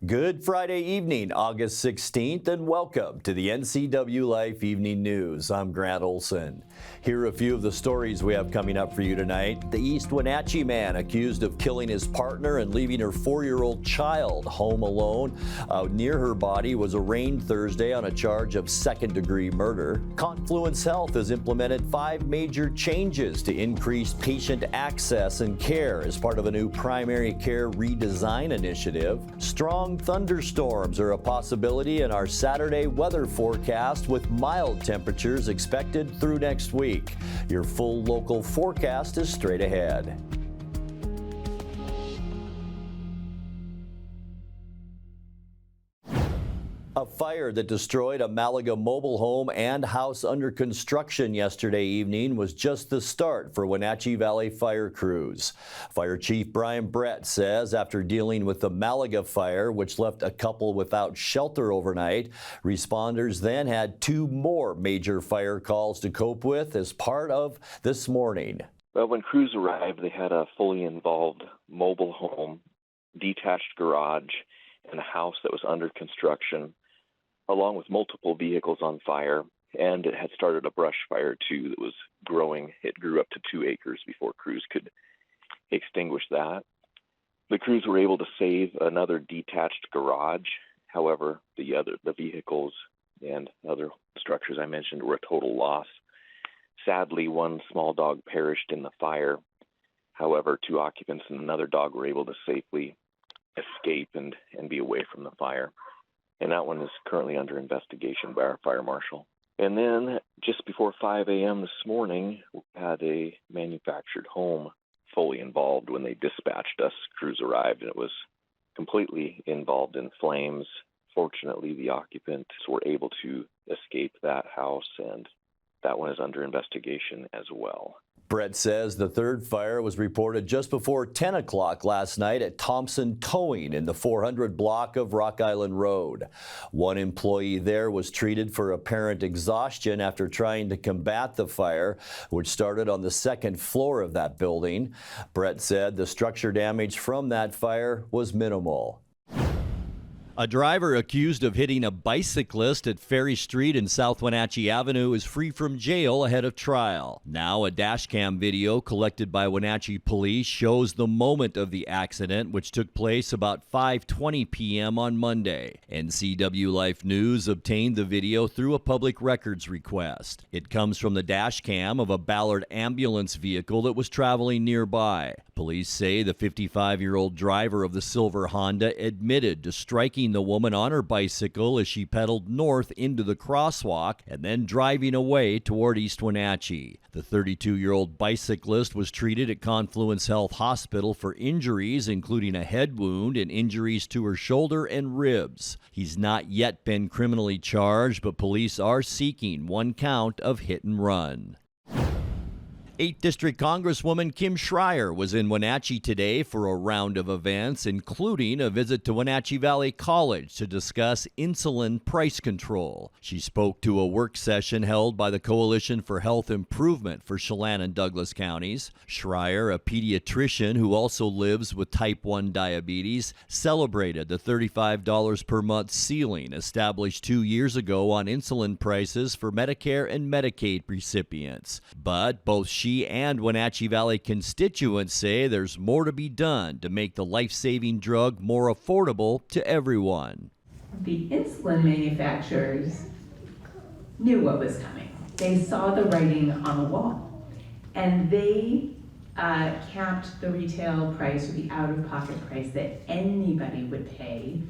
Good Friday evening, August 16th, and welcome to the NCWLIFE Evening News. I'm Grant Olson. Here are a few of the stories we have coming up for you tonight. The East Wenatchee man accused of killing his partner and leaving her 4-year-old child home alone near her body was arraigned Thursday on a charge of second-degree murder. Confluence Health has implemented 5 major changes to increase patient access and care as part of a new primary care redesign initiative. Strong thunderstorms are a possibility in our Saturday weather forecast with mild temperatures expected through next week. Your full local forecast is straight ahead. A fire that destroyed a Malaga mobile home and house under construction yesterday evening was just the start for Wenatchee Valley fire crews. Fire Chief Brian Brett says after dealing with the Malaga fire, which left a couple without shelter overnight, responders then had 2 more major fire calls to cope with as part of this morning. Well, when crews arrived, they had a fully involved mobile home, detached garage, and a house that was under construction, along with multiple vehicles on fire, and it had started a brush fire too that was growing. It grew up to 2 acres before crews could extinguish that. The crews were able to save another detached garage. However, the vehicles and other structures I mentioned were a total loss. Sadly, 1 small dog perished in the fire. However, 2 occupants and another dog were able to safely escape and be away from the fire. And that one is currently under investigation by our fire marshal. And then just before 5 a.m. this morning, we had a manufactured home fully involved. When they dispatched us, crews arrived, and it was completely involved in flames. Fortunately, the occupants were able to escape that house, and that one is under investigation as well. Brett says the 3rd fire was reported just before 10 o'clock last night at Thompson Towing in the 400 block of Rock Island Road. 1 employee there was treated for apparent exhaustion after trying to combat the fire, which started on the 2nd floor of that building. Brett said the structure damage from that fire was minimal. A driver accused of hitting a bicyclist at Ferry Street and South Wenatchee Avenue is free from jail ahead of trial. Now a dashcam video collected by Wenatchee police shows the moment of the accident, which took place about 5:20 p.m. on Monday. NCWLIFE News obtained the video through a public records request. It comes from the dashcam of a Ballard ambulance vehicle that was traveling nearby. Police say the 55-year-old driver of the silver Honda admitted to striking the woman on her bicycle as she pedaled north into the crosswalk and then driving away toward East Wenatchee. The 32-year-old bicyclist was treated at Confluence Health Hospital for injuries, including a head wound and injuries to her shoulder and ribs. He's not yet been criminally charged, but police are seeking 1 count of hit and run. 8th District Congresswoman Kim Schreier was in Wenatchee today for a round of events, including a visit to Wenatchee Valley College to discuss insulin price control. She spoke to a work session held by the Coalition for Health Improvement for Chelan and Douglas counties. Schreier, a pediatrician who also lives with type 1 diabetes, celebrated the $35 per month ceiling established 2 years ago on insulin prices for Medicare and Medicaid recipients. But both she and Wenatchee Valley constituents say there's more to be done to make the life-saving drug more affordable to everyone. The insulin manufacturers knew what was coming. They saw the writing on the wall, and they capped the retail price or the out-of-pocket price that anybody would pay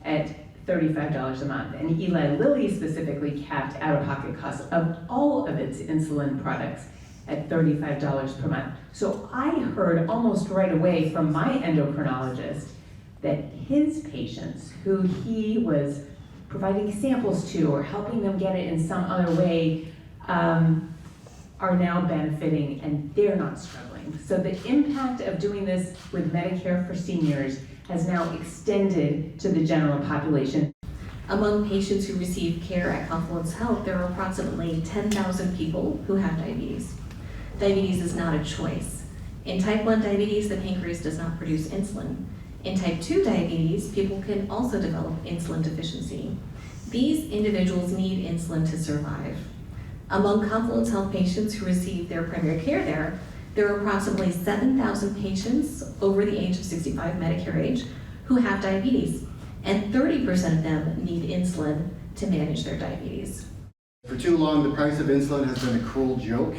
at $35 a month. And Eli Lilly specifically capped out-of-pocket costs of all of its insulin products at $35 per month. So I heard almost right away from my endocrinologist that his patients, who he was providing samples to or helping them get it in some other way, are now benefiting, and they're not struggling. So the impact of doing this with Medicare for seniors has now extended to the general population. Among patients who receive care at Confluence Health, there are approximately 10,000 people who have diabetes. Diabetes is not a choice. In type 1 diabetes, the pancreas does not produce insulin. In type 2 diabetes, people can also develop insulin deficiency. These individuals need insulin to survive. Among Confluence Health patients who receive their primary care there are approximately 7,000 patients over the age of 65 Medicare age who have diabetes, and 30% of them need insulin to manage their diabetes. For too long, the price of insulin has been a cruel joke.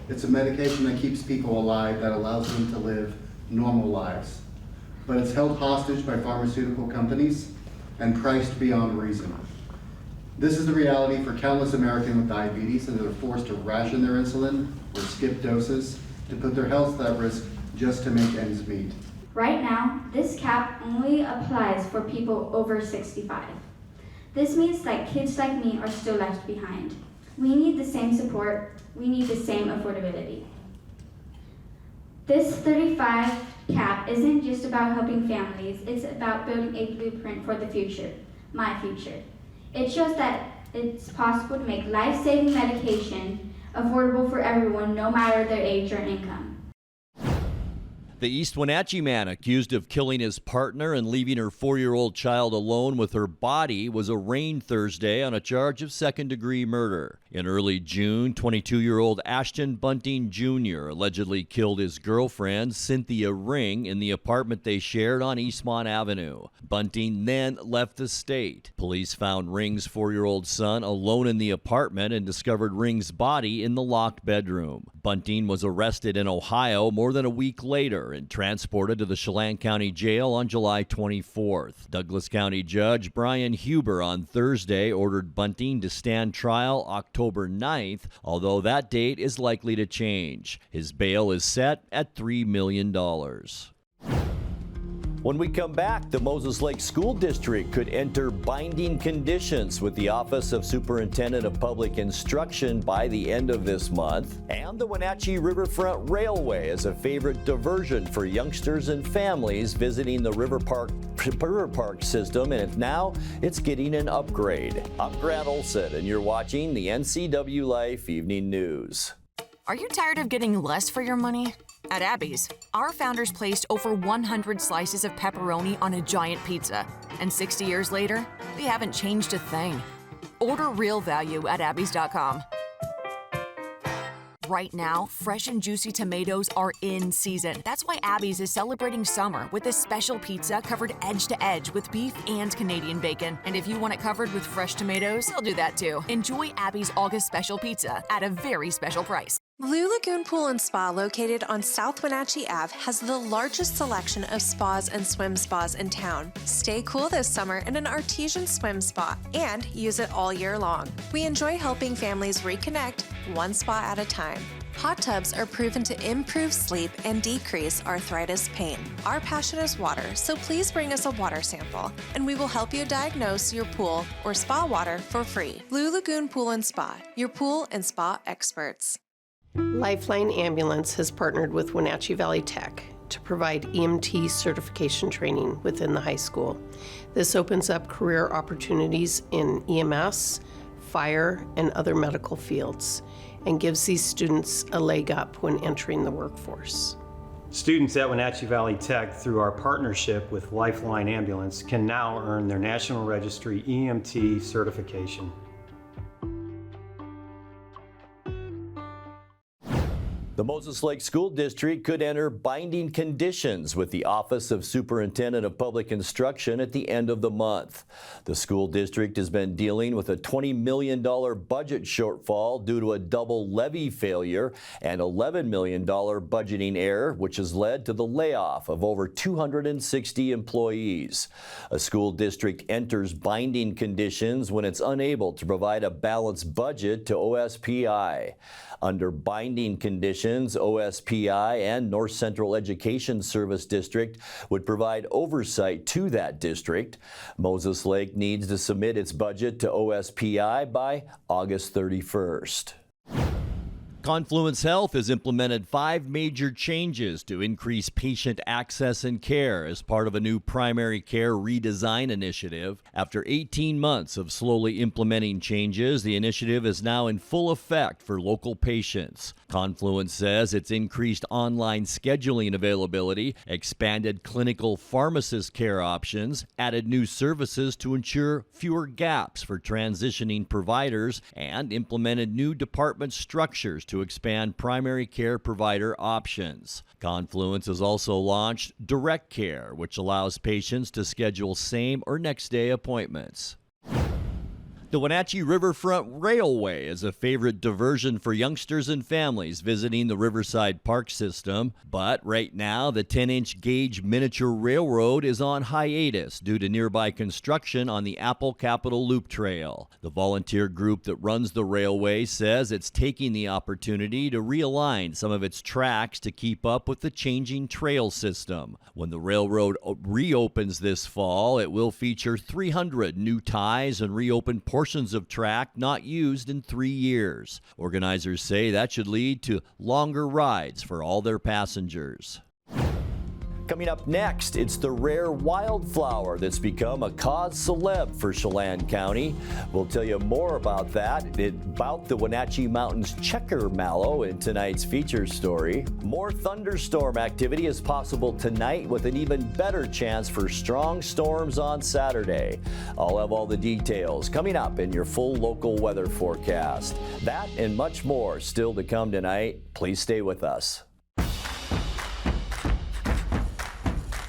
It's a medication that keeps people alive, that allows them to live normal lives. But it's held hostage by pharmaceutical companies and priced beyond reason. This is the reality for countless Americans with diabetes, and they're forced to ration their insulin or skip doses to put their health at risk just to make ends meet. Right now, this cap only applies for people over 65. This means that kids like me are still left behind. We need the same support, we need the same affordability. This 35 cap isn't just about helping families, it's about building a blueprint for the future, my future. It shows that it's possible to make life-saving medication affordable for everyone, no matter their age or income. The East Wenatchee man accused of killing his partner and leaving her 4-year-old child alone with her body was arraigned Thursday on a charge of second-degree murder. In early June, 22-year-old Ashton Bunting Jr. allegedly killed his girlfriend, Cynthia Ring, in the apartment they shared on Eastmont Avenue. Bunting then left the state. Police found Ring's 4-year-old son alone in the apartment and discovered Ring's body in the locked bedroom. Bunting was arrested in Ohio more than a week later and transported to the Chelan County Jail on July 24th. Douglas County Judge Brian Huber on Thursday ordered Bunting to stand trial October 9th, although that date is likely to change. His bail is set at $3 million. When we come back, the Moses Lake School District could enter binding conditions with the Office of Superintendent of Public Instruction by the end of this month. And the Wenatchee Riverfront Railway is a favorite diversion for youngsters and families visiting the River Park system, and now it's getting an upgrade. I'm Grant Olson, and you're watching the NCWLIFE Evening News. Are you tired of getting less for your money? At Abby's, our founders placed over 100 slices of pepperoni on a giant pizza, and 60 years later, they haven't changed a thing. Order real value at abbys.com. Right now, fresh and juicy tomatoes are in season. That's why Abby's is celebrating summer with a special pizza covered edge to edge with beef and Canadian bacon. And if you want it covered with fresh tomatoes, they'll do that too. Enjoy Abby's August special pizza at a very special price. Blue Lagoon Pool and Spa, located on South Wenatchee Ave, has the largest selection of spas and swim spas in town. Stay cool this summer in an artesian swim spa and use it all year long. We enjoy helping families reconnect one spa at a time. Hot tubs are proven to improve sleep and decrease arthritis pain. Our passion is water, so please bring us a water sample, and we will help you diagnose your pool or spa water for free. Blue Lagoon Pool and Spa, your pool and spa experts. Lifeline Ambulance has partnered with Wenatchee Valley Tech to provide EMT certification training within the high school. This opens up career opportunities in EMS, fire, and other medical fields, and gives these students a leg up when entering the workforce. Students at Wenatchee Valley Tech, through our partnership with Lifeline Ambulance, can now earn their National Registry EMT certification. The Moses Lake School District could enter binding conditions with the Office of Superintendent of Public Instruction at the end of the month. The school district has been dealing with a $20 million budget shortfall due to a double levy failure and $11 million budgeting error, which has led to the layoff of over 260 employees. A school district enters binding conditions when it's unable to provide a balanced budget to OSPI. Under binding conditions, OSPI and North Central Education Service District would provide oversight to that district. Moses Lake needs to submit its budget to OSPI by August 31st. Confluence Health has implemented 5 major changes to increase patient access and care as part of a new primary care redesign initiative. After 18 months of slowly implementing changes, the initiative is now in full effect for local patients. Confluence says it's increased online scheduling availability, expanded clinical pharmacist care options, added new services to ensure fewer gaps for transitioning providers, and implemented new department structures to expand primary care provider options. Confluence has also launched Direct Care, which allows patients to schedule same or next day appointments. The Wenatchee Riverfront Railway is a favorite diversion for youngsters and families visiting the Riverside Park system. But right now, the 10-inch gauge miniature railroad is on hiatus due to nearby construction on the Apple Capitol Loop Trail. The volunteer group that runs the railway says it's taking the opportunity to realign some of its tracks to keep up with the changing trail system. When the railroad reopens this fall, it will feature 300 new ties and reopen portions of track not used in 3 years. Organizers say that should lead to longer rides for all their passengers. Coming up next, it's the rare wildflower that's become a cause celeb for Chelan County. We'll tell you more about that, about the Wenatchee Mountains Checker-mallow in tonight's feature story. More thunderstorm activity is possible tonight with an even better chance for strong storms on Saturday. I'll have all the details coming up in your full local weather forecast. That and much more still to come tonight. Please stay with us.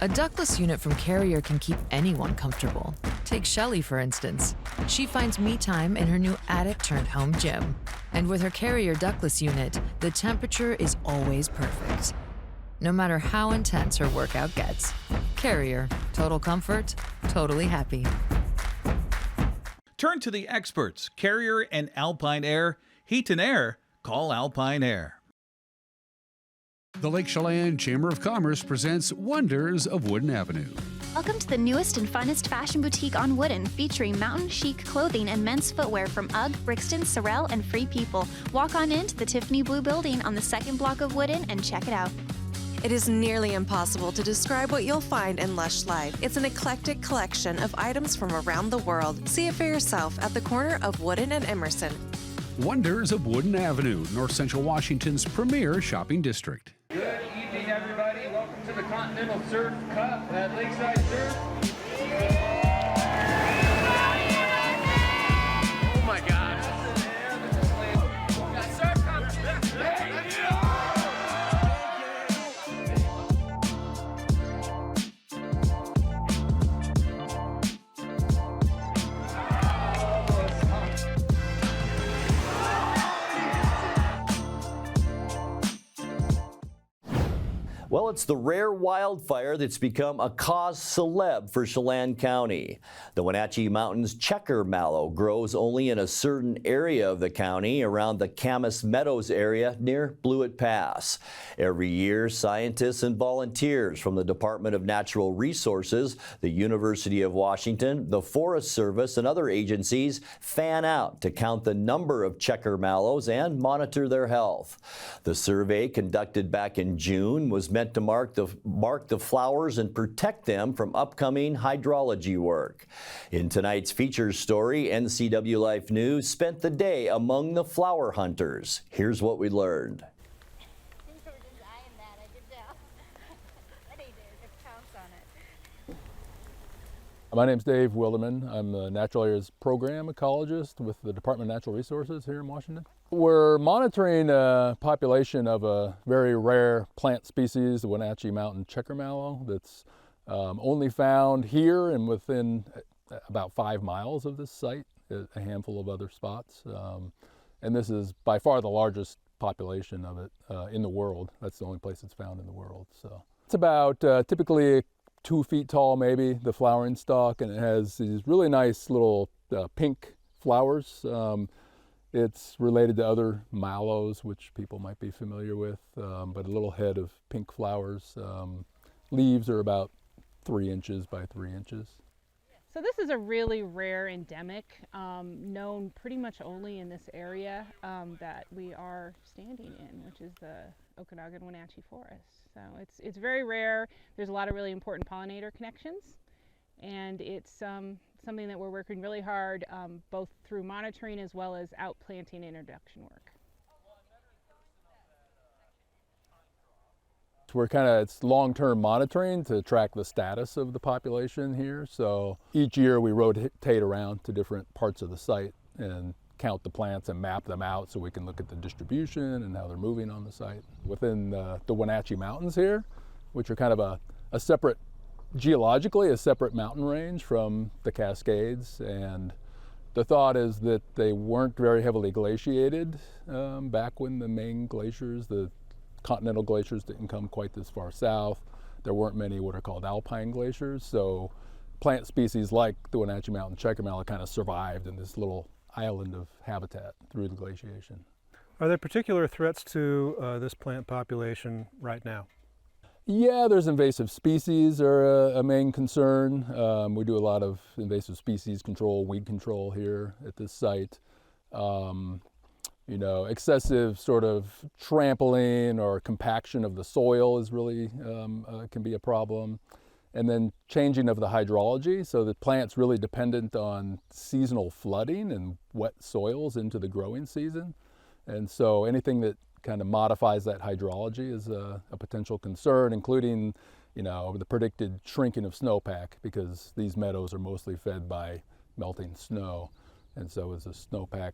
A ductless unit from Carrier can keep anyone comfortable. Take Shelly, for instance. She finds me time in her new attic-turned-home gym. And with her Carrier ductless unit, the temperature is always perfect. No matter how intense her workout gets. Carrier. Total comfort, totally happy. Turn to the experts, Carrier and Alpine Air. Heat and air, call Alpine Air. The Lake Chelan Chamber of Commerce presents Wonders of Wooden Avenue. Welcome to the newest and funnest fashion boutique on Wooden, featuring mountain chic clothing and men's footwear from UGG, Brixton, Sorel, and Free People. Walk on into the Tiffany Blue Building on the second block of Wooden and check it out. It is nearly impossible to describe what you'll find in Lush Life. It's an eclectic collection of items from around the world. See it for yourself at the corner of Wooden and Emerson. Wonders of Wooden Avenue, North Central Washington's premier shopping district. Good evening, everybody. Welcome to the Continental Surf Cup at Lakeside Surf. Oh my God. Well, it's the rare wildfire that's become a cause celeb for Chelan County. The Wenatchee Mountains Checker-mallow grows only in a certain area of the county around the Camas Meadows area near Blewett Pass. Every year, scientists and volunteers from the Department of Natural Resources, the University of Washington, the Forest Service, and other agencies fan out to count the number of checker-mallows and monitor their health. The survey, conducted back in June, was meant to mark the flowers and protect them from upcoming hydrology work. In tonight's features story, NCWLIFE News spent the day among the flower hunters. Here's what we learned. My name's Dave Wilderman. I'm the Natural Areas Program Ecologist with the Department of Natural Resources here in Washington. We're monitoring a population of a very rare plant species, the Wenatchee Mountain Checker-mallow, that's only found here and within about 5 miles of this site, a handful of other spots. And this is by far the largest population of it in the world. That's the only place it's found in the world. So it's about typically 2 feet tall, maybe, the flowering stalk, and it has these really nice little pink flowers. It's related to other mallows, which people might be familiar with, but a little head of pink flowers. Leaves are about 3 inches by 3 inches. So this is a really rare endemic, known pretty much only in this area that we are standing in, which is the Okanagan-Wenatchee forest. So it's very rare. There's a lot of really important pollinator connections, and it's something that we're working really hard, both through monitoring as well as outplanting introduction work. It's long-term monitoring to track the status of the population here. So each year we rotate around to different parts of the site and count the plants and map them out so we can look at the distribution and how they're moving on the site. Within the Wenatchee Mountains here, which are kind of a separate, geologically a separate mountain range from the Cascades, and the thought is that they weren't very heavily glaciated back when the main glaciers, the continental glaciers, didn't come quite this far south. There weren't many what are called alpine glaciers, so plant species like the Wenatchee Mountain checker-mallow kind of survived in this little island of habitat through the glaciation. Are there particular threats to this plant population right now? Yeah, there's invasive species are a main concern. We do a lot of invasive species control, weed control here at this site. You know, excessive sort of trampling or compaction of the soil is really, can be a problem. And then changing of the hydrology, so the plant's really dependent on seasonal flooding and wet soils into the growing season. And so anything that kind of modifies that hydrology is a potential concern, including, you know, the predicted shrinking of snowpack, because these meadows are mostly fed by melting snow. And so as the snowpack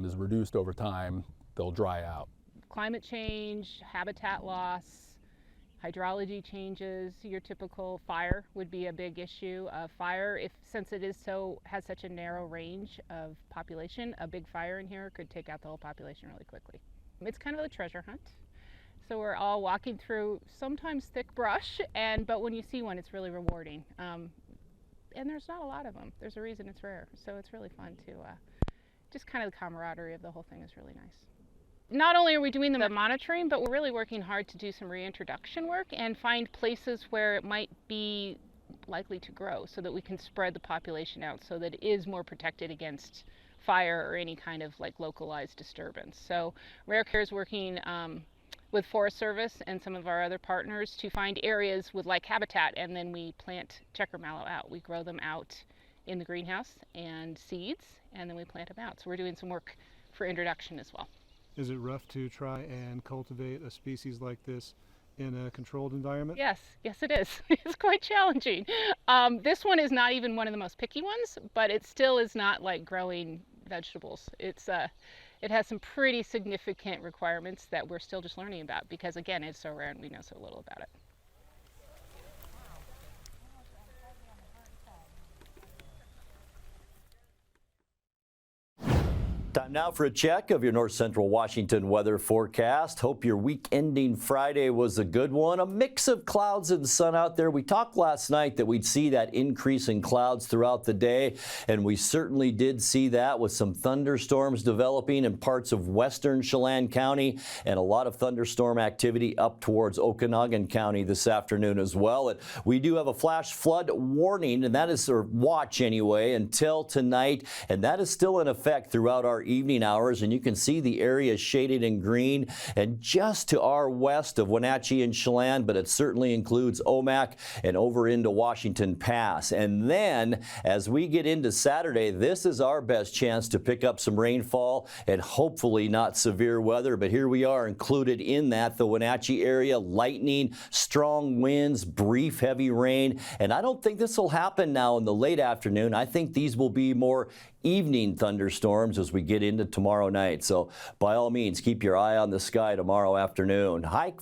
is reduced over time, they'll dry out. Climate change, habitat loss, hydrology changes, your typical fire would be a big issue. Fire, since it has such a narrow range of population, a big fire in here could take out the whole population really quickly. It's kind of a treasure hunt. So we're all walking through sometimes thick brush, but when you see one, it's really rewarding. And there's not a lot of them. There's a reason it's rare. So it's really fun to, just kind of the camaraderie of the whole thing is really nice. Not only are we doing the monitoring, but we're really working hard to do some reintroduction work and find places where it might be likely to grow so that we can spread the population out so that it is more protected against fire or any kind of like localized disturbance. So Rare Care is working with Forest Service and some of our other partners to find areas with like habitat, and then we plant checker-mallow out. We grow them out in the greenhouse and seeds, and then we plant them out. So we're doing some work for introduction as well. Is it rough to try and cultivate a species like this in a controlled environment? Yes, it is. It's quite challenging. This one is not even one of the most picky ones, but it still is not like growing vegetables. It has some pretty significant requirements that we're still just learning about because, again, it's so rare and we know so little about it. Time now for a check of your north central Washington weather forecast. Hope your week-ending Friday was a good one. A mix of clouds and sun out there. We talked last night that we'd see that increase in clouds throughout the day, and we certainly did see that with some thunderstorms developing in parts of western Chelan County and a lot of thunderstorm activity up towards Okanagan County this afternoon as well. And we do have a flash flood warning, and that is, or watch anyway, until tonight, and that is still in effect throughout our evening hours, and you can see the area shaded in green and just to our west of Wenatchee and Chelan, but it certainly includes Omak and over into Washington Pass. And then as we get into Saturday, this is our best chance to pick up some rainfall and hopefully not severe weather, but here we are included in that, the Wenatchee area, lightning, strong winds, brief heavy rain, and I don't think this will happen now in the late afternoon. I think these will be more evening thunderstorms as we get into tomorrow night. So by all means, keep your eye on the sky tomorrow afternoon. High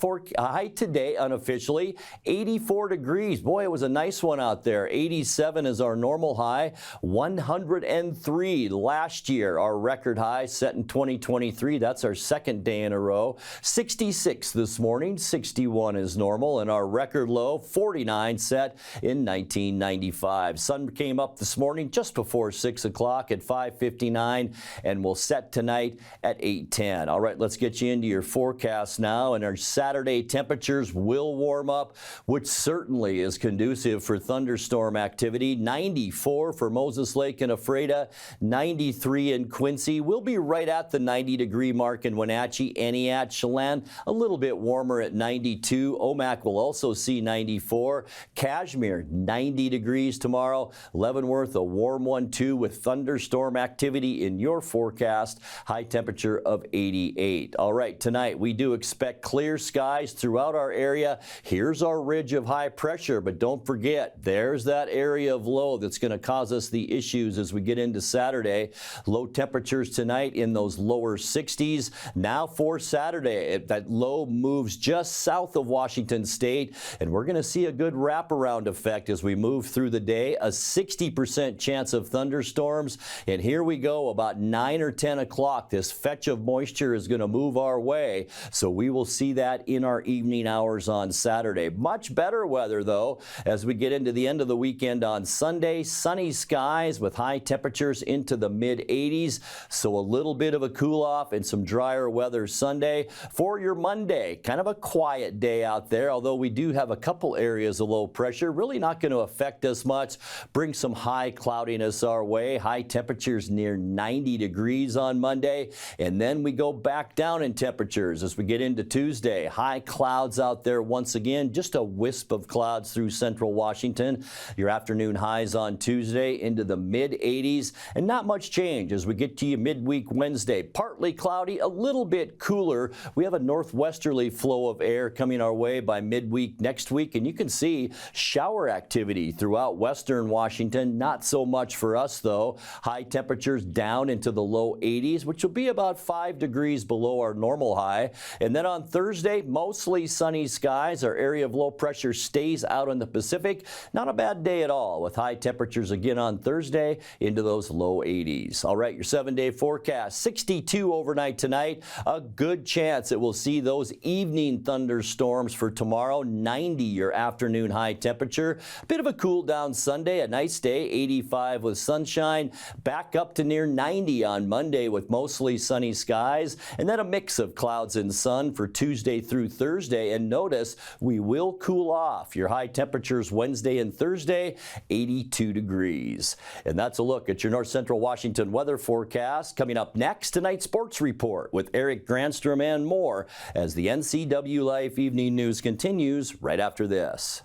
today unofficially, 84 degrees. Boy, it was a nice one out there. 87 is our normal high. 103 last year, our record high set in 2023. That's our second day in a row. 66 this morning, 61 is normal, and our record low, 49, set in 1995. Sun came up this morning just before 6 o'clock at 5:59, and and will set tonight at 8:10. All right, let's get you into your forecast now. And our Saturday temperatures will warm up, which certainly is conducive for thunderstorm activity. 94 for Moses Lake and Ephrata, 93 in Quincy. We'll be right at the 90-degree mark in Wenatchee, Aniat, Chelan, a little bit warmer at 92. Omak will also see 94. Kashmir, 90 degrees tomorrow. Leavenworth, a warm one too, with thunderstorm activity in your forecast. High temperature of 88. All right, tonight we do expect clear skies throughout our area. Here's our ridge of high pressure, but don't forget, there's that area of low that's going to cause us the issues as we get into Saturday. Low temperatures tonight in those lower 60s. Now for Saturday, that low moves just south of Washington State, and we're going to see a good wraparound effect as we move through the day. A 60% chance of thunderstorms, and here we go about 9 or 10 o'clock. This fetch of moisture is going to move our way, so we will see that in our evening hours on Saturday. Much better weather, though, as we get into the end of the weekend on Sunday. Sunny skies with high temperatures into the mid-80s, so a little bit of a cool-off and some drier weather Sunday. For your Monday, kind of a quiet day out there, although we do have a couple areas of low pressure. Really not going to affect us much. Bring some high cloudiness our way. High temperatures near 90 degrees on Monday, and then we go back down in temperatures as we get into Tuesday. High clouds out there once again, just a wisp of clouds through central Washington. Your afternoon highs on Tuesday into the mid-80s, and not much change as we get to you midweek Wednesday. Partly cloudy, a little bit cooler. We have a northwesterly flow of air coming our way by midweek next week, and you can see shower activity throughout western Washington. Not so much for us, though. High temperatures down into the low 80s, which will be about 5 degrees below our normal high. And then on Thursday, mostly sunny skies. Our area of low pressure stays out in the Pacific. Not a bad day at all, with high temperatures again on Thursday into those low 80s. All right, your 7-day forecast. 62 overnight tonight. A good chance it will see those evening thunderstorms for tomorrow. 90 your afternoon high temperature. Bit of a cool down Sunday, a nice day, 85 with sunshine. Back up to near 90 on Monday with mostly sunny skies, and then a mix of clouds and sun for Tuesday through Thursday. And notice we will cool off. Your high temperatures Wednesday and Thursday, 82 degrees. And that's a look at your North Central Washington weather forecast. Coming up next, tonight's sports report with Eric Granstrom and more as the NCWLIFE Evening News continues right after this.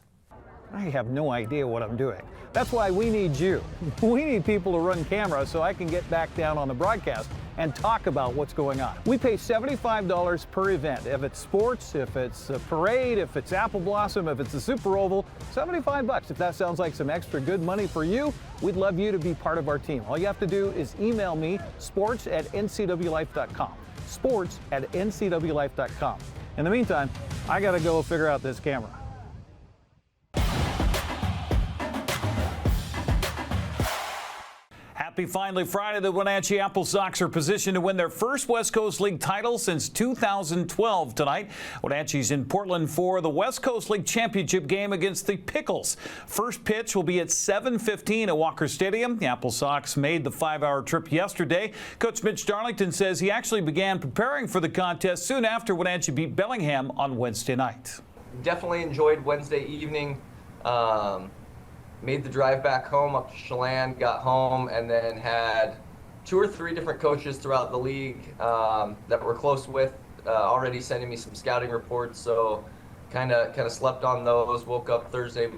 I have no idea what I'm doing. That's why we need you. We need people to run cameras so I can get back down on the broadcast and talk about what's going on. We pay $75 per event. If it's sports, if it's a parade, if it's Apple Blossom, if it's a Super Oval, $75. If that sounds like some extra good money for you, we'd love you to be part of our team. All you have to do is email me, sports@ncwlife.com. sports@ncwlife.com. In the meantime, I gotta go figure out this camera. Happy Finally Friday. The Wenatchee AppleSox are positioned to win their first West Coast League title since 2012 tonight. Wenatchee's in Portland for the West Coast League championship game against the Pickles. First pitch will be at 7:15 at Walker Stadium. The AppleSox made the 5-hour trip yesterday. Coach Mitch Darlington says he actually began preparing for the contest soon after Wenatchee beat Bellingham on Wednesday night. Definitely enjoyed Wednesday evening. Made the drive back home up to Chelan, got home, and then had 2 or 3 different coaches throughout the league that we're close with already sending me some scouting reports. So kind of slept on those. Woke up Thursday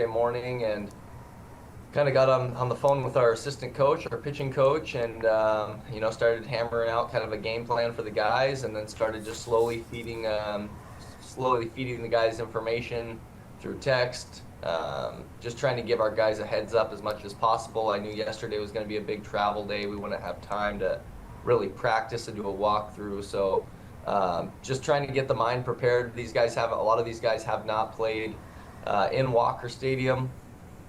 morning and kind of got on the phone with our assistant coach, our pitching coach, and started hammering out kind of a game plan for the guys, and then started just slowly feeding the guys information through text. Just trying to give our guys a heads up as much as possible. I knew yesterday was going to be a big travel day. We wouldn't have time to really practice and do a walkthrough. So just trying to get the mind prepared. A lot of these guys have not played in Walker Stadium.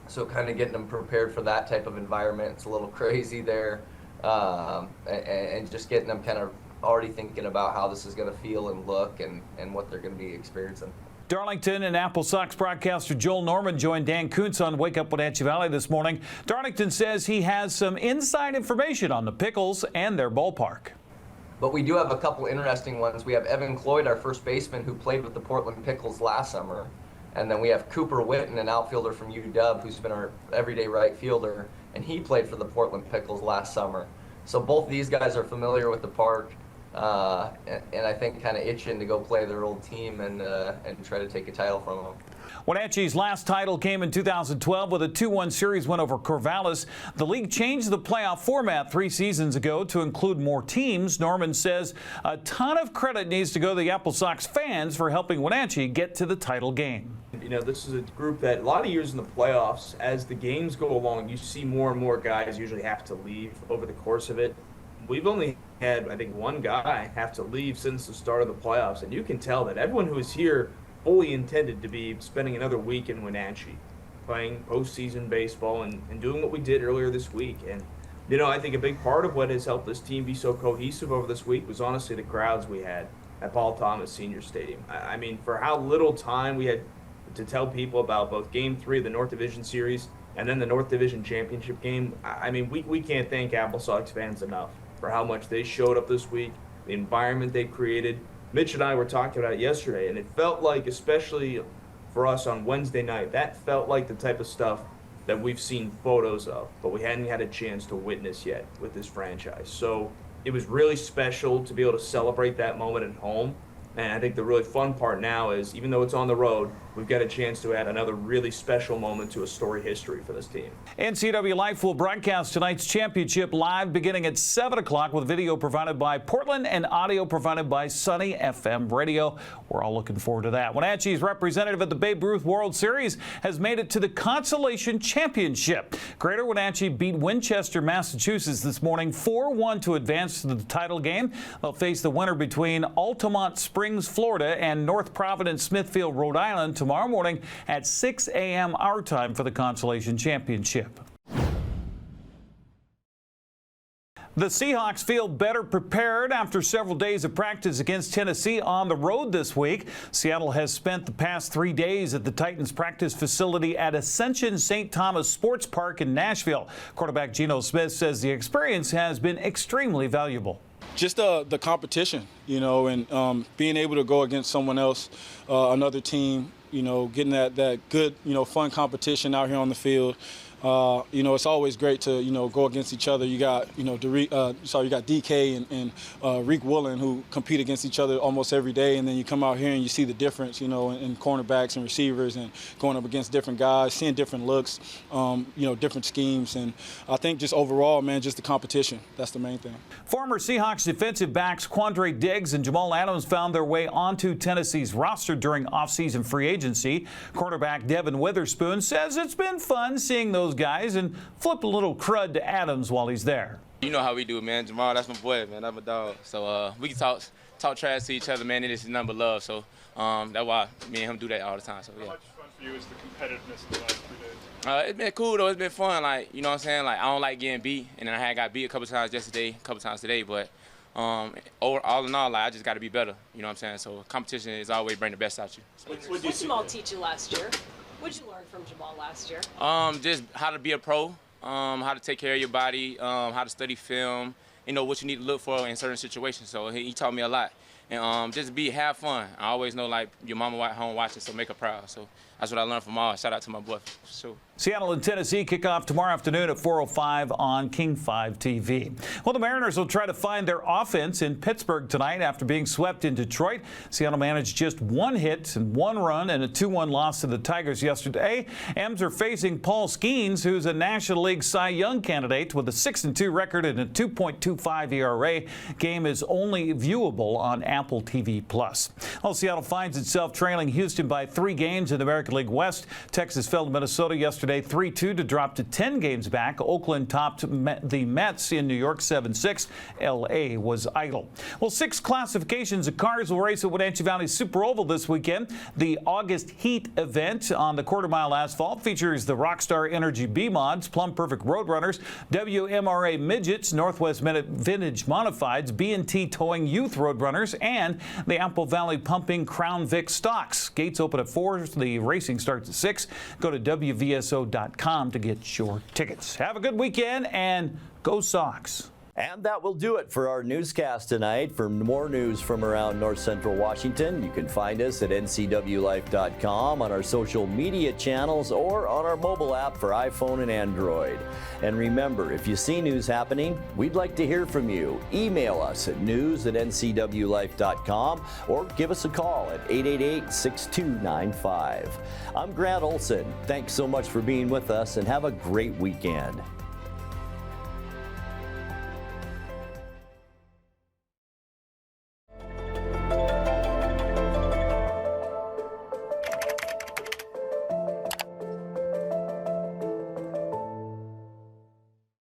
So kind of getting them prepared for that type of environment. It's a little crazy there. And just getting them kind of already thinking about how this is going to feel and look and what they're going to be experiencing. Darlington and AppleSox broadcaster Joel Norman joined Dan Kuntz on Wake Up Wenatchee Valley this morning. Darlington says he has some inside information on the Pickles and their ballpark. But we do have a couple interesting ones. We have Evan Cloyd, our first baseman, who played with the Portland Pickles last summer. And then we have Cooper Witten, an outfielder from UW, who's been our everyday right fielder, and he played for the Portland Pickles last summer. So both these guys are familiar with the park, and I think kind of itching to go play their old team and try to take a title from them. Wenatchee's last title came in 2012 with a 2-1 series win over Corvallis. The league changed the playoff format 3 seasons ago to include more teams. Norman says a ton of credit needs to go to the AppleSox fans for helping Wenatchee get to the title game. You know, this is a group that a lot of years in the playoffs, as the games go along, you see more and more guys usually have to leave over the course of it. We've only had, I think, one guy have to leave since the start of the playoffs, and you can tell that everyone who is here fully intended to be spending another week in Wenatchee, playing postseason baseball and doing what we did earlier this week. And, you know, I think a big part of what has helped this team be so cohesive over this week was honestly the crowds we had at Paul Thomas Senior Stadium. I mean, for how little time we had to tell people about both Game 3 of the North Division Series and then the North Division Championship game, I mean, we can't thank AppleSox fans enough for how much they showed up this week, the environment they created. Mitch and I were talking about it yesterday, and it felt like, especially for us on Wednesday night, that felt like the type of stuff that we've seen photos of, but we hadn't had a chance to witness yet with this franchise. So it was really special to be able to celebrate that moment at home. And I think the really fun part now is, even though it's on the road, we've got a chance to add another really special moment to a storied history for this team. NCWLIFE will broadcast tonight's championship live beginning at 7 o'clock with video provided by Portland and audio provided by Sunny FM Radio. We're all looking forward to that. Wenatchee's representative at the Babe Ruth World Series has made it to the Consolation Championship. Greater Wenatchee beat Winchester, Massachusetts this morning 4-1 to advance to the title game. They'll face the winner between Altamont Springs, Florida and North Providence, Smithfield, Rhode Island tomorrow morning at 6 a.m. our time for the Consolation Championship. The Seahawks feel better prepared after several days of practice against Tennessee on the road this week. Seattle has spent the past 3 days at the Titans practice facility at Ascension St. Thomas Sports Park in Nashville. Quarterback Geno Smith says the experience has been extremely valuable. Just the competition, you know, and being able to go against someone else, another team, you know, getting that good, you know, fun competition out here on the field. You know, it's always great to, you know, go against each other. You got, you know, you got DK and Reek Woolen who compete against each other almost every day, and then you come out here and you see the difference, you know, in cornerbacks and receivers and going up against different guys, seeing different looks, you know, different schemes. And I think just overall, man, just the competition. That's the main thing. Former Seahawks defensive backs Quandre Diggs and Jamal Adams found their way onto Tennessee's roster during offseason free agency. Quarterback Devin Witherspoon says it's been fun seeing those guys and flip a little crud to Adams while he's there. You know how we do, man. Jamal, that's my boy, man. That's my dog. So we can talk trash to each other, man. It is nothing but love. So that's why me and him do that all the time. So yeah. How much fun for you is the competitiveness in the last 3 days? It's been cool though. It's been fun. Like, you know what I'm saying? Like, I don't like getting beat, and then I had got beat a couple times yesterday, a couple times today. But all in all, like, I just got to be better. You know what I'm saying? So competition is always bring the best out you. So. What did Jamal teach you last year? What did you learn from Jamal last year? Just how to be a pro, how to take care of your body, how to study film, you know, what you need to look for in certain situations. So he taught me a lot. And just have fun. I always know, like, your mama at home watching, so make her proud. So that's what I learned from all. Shout out to my boy, for sure. Seattle and Tennessee kick off tomorrow afternoon at 4:05 on King 5 TV. Well, the Mariners will try to find their offense in Pittsburgh tonight after being swept in Detroit. Seattle managed just 1 hit and 1 run and a 2-1 loss to the Tigers yesterday. M's are facing Paul Skeens, who's a National League Cy Young candidate with a 6-2 record and a 2.25 ERA. Game is only viewable on Apple TV+. Well, Seattle finds itself trailing Houston by 3 games in the American League West. Texas fell to Minnesota yesterday 3-2 to drop to 10 games back. Oakland topped the Mets in New York 7-6. L.A. was idle. Well, 6 classifications of cars will race at Wenatchee Valley Super Oval this weekend. The August Heat event on the quarter-mile asphalt features the Rockstar Energy B-Mods, Plum Perfect Roadrunners, WMRA Midgets, Northwest Vintage Modifieds, B&T Towing Youth Roadrunners, and the Apple Valley Pumping Crown Vic Stocks. Gates open at 4. The racing starts at 6. Go to WVSO.com to get your tickets. Have a good weekend and go Sox. And that will do it for our newscast tonight. For more news from around North Central Washington, you can find us at NCWLIFE.com, on our social media channels, or on our mobile app for iPhone and Android. And remember, if you see news happening, we'd like to hear from you. Email us at news@ncwlife.com or give us a call at 888-6295. I'm Grant Olson. Thanks so much for being with us and have a great weekend.